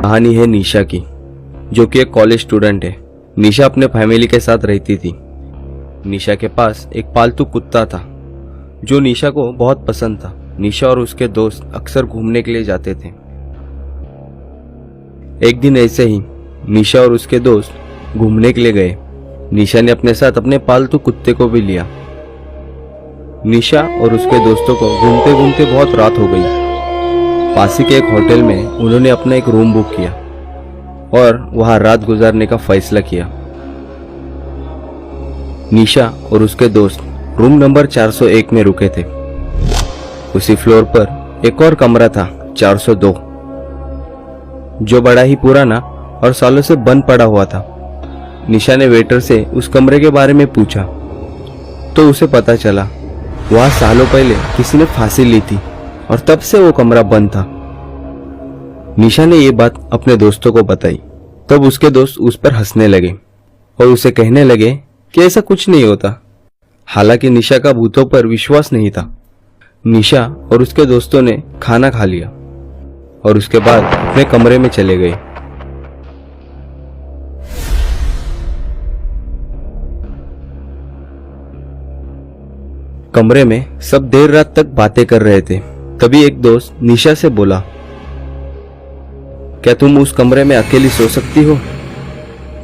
कहानी है निशा की, जो कि एक कॉलेज स्टूडेंट है। निशा अपने फैमिली के साथ रहती थी। निशा के पास एक पालतू कुत्ता था जो निशा को बहुत पसंद था। निशा और उसके दोस्त अक्सर घूमने के लिए जाते थे। एक दिन ऐसे ही निशा और उसके दोस्त घूमने के लिए गए। निशा ने अपने साथ अपने पालतू कुत्ते को भी लिया। निशा और उसके दोस्तों को घूमते घूमते बहुत रात हो गई। पास ही के एक होटल में उन्होंने अपना एक रूम बुक किया और वहां रात गुजारने का फैसला किया। निशा और उसके दोस्त रूम नंबर 401 में रुके थे। उसी फ्लोर पर एक और कमरा था, 402, जो बड़ा ही पुराना और सालों से बंद पड़ा हुआ था। निशा ने वेटर से उस कमरे के बारे में पूछा तो उसे पता चला वहां सालों पहले किसी ने फांसी ली थी और तब से वो कमरा बंद था। निशा ने ये बात अपने दोस्तों को बताई। तब उसके दोस्त उस पर हंसने लगे और उसे कहने लगे कि ऐसा कुछ नहीं होता। हालांकि निशा का भूतों पर विश्वास नहीं था। निशा और उसके दोस्तों ने खाना खा लिया और उसके बाद अपने कमरे में चले गए। कमरे में सब देर रात तक बातें कर रहे थे। तभी एक दोस्त निशा से बोला, क्या तुम उस कमरे में अकेली सो सकती हो?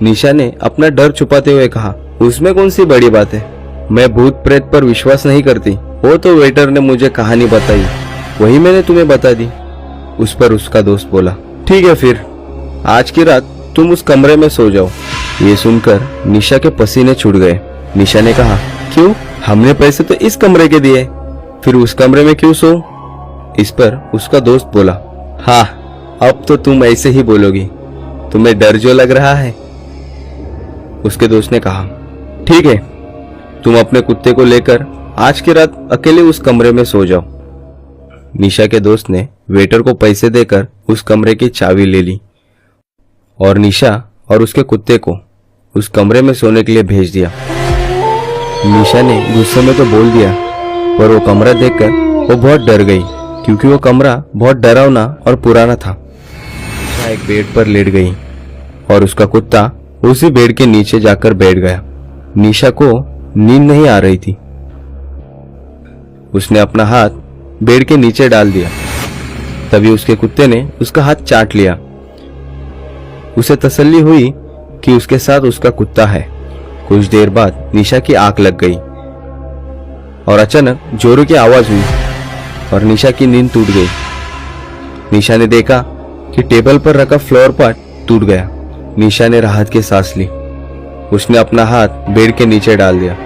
निशा ने अपना डर छुपाते हुए कहा, उसमें कौन सी बड़ी बात है, मैं भूत प्रेत पर विश्वास नहीं करती। वो तो वेटर ने मुझे कहानी बताई, वही मैंने तुम्हें बता दी। उस पर उसका दोस्त बोला, ठीक है फिर आज की रात तुम उस कमरे में सो जाओ। ये सुनकर निशा के पसीने छूट गए। निशा ने कहा, क्यों? हमने पैसे तो इस कमरे के दिए, फिर उस कमरे में क्यों सो? इस पर उसका दोस्त बोला, हाँ अब तो तुम ऐसे ही बोलोगी, तुम्हें डर जो लग रहा है। उसके दोस्त ने कहा, ठीक है तुम अपने कुत्ते को लेकर आज की रात अकेले उस कमरे में सो जाओ। निशा के दोस्त ने वेटर को पैसे देकर उस कमरे की चाबी ले ली और निशा और उसके कुत्ते को उस कमरे में सोने के लिए भेज दिया। निशा ने गुस्से में तो बोल दिया, पर वो कमरा देखकर वो बहुत डर गई, क्योंकि वो कमरा बहुत डरावना और पुराना था। निशा एक बेड पर लेट गई और उसका कुत्ता उसी बेड के नीचे जाकर बैठ गया। निशा को नींद नहीं आ रही थी। उसने अपना हाथ बेड के नीचे डाल दिया। तभी उसके कुत्ते ने उसका हाथ चाट लिया। उसे तसल्ली हुई कि उसके साथ उसका कुत्ता है। कुछ देर बाद निशा की आंख लग गई और अचानक जोरों की आवाज हुई और निशा की नींद टूट गई। निशा ने देखा कि टेबल पर रखा फ्लोर पॉट टूट गया। निशा ने राहत की सांस ली। उसने अपना हाथ बेड के नीचे डाल दिया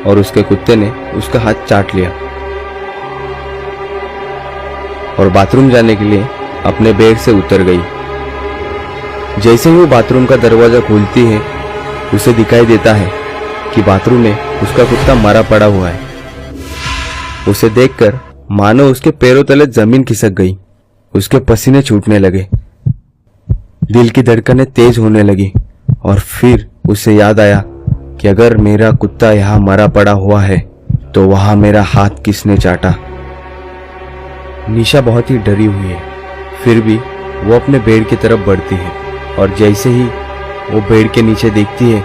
और उसके कुत्ते ने उसका हाथ चाट लिया और बाथरूम जाने के लिए अपने बेड से उतर गई। जैसे ही वो बाथरूम का दरवाजा खोलती है, उसे दिखाई देता है कि बाथरूम में उसका कुत्ता मरा पड़ा हुआ है। उसे देखकर मानो उसके पैरों तले जमीन खिसक गई। उसके पसीने छूटने लगे, दिल की धड़कनें तेज होने लगी और फिर उसे याद आया कि अगर मेरा कुत्ता यहाँ मरा पड़ा हुआ है तो वहां मेरा हाथ किसने चाटा। निशा बहुत ही डरी हुई है, फिर भी वो अपने बेड की तरफ बढ़ती है और जैसे ही वो बेड के नीचे देखती है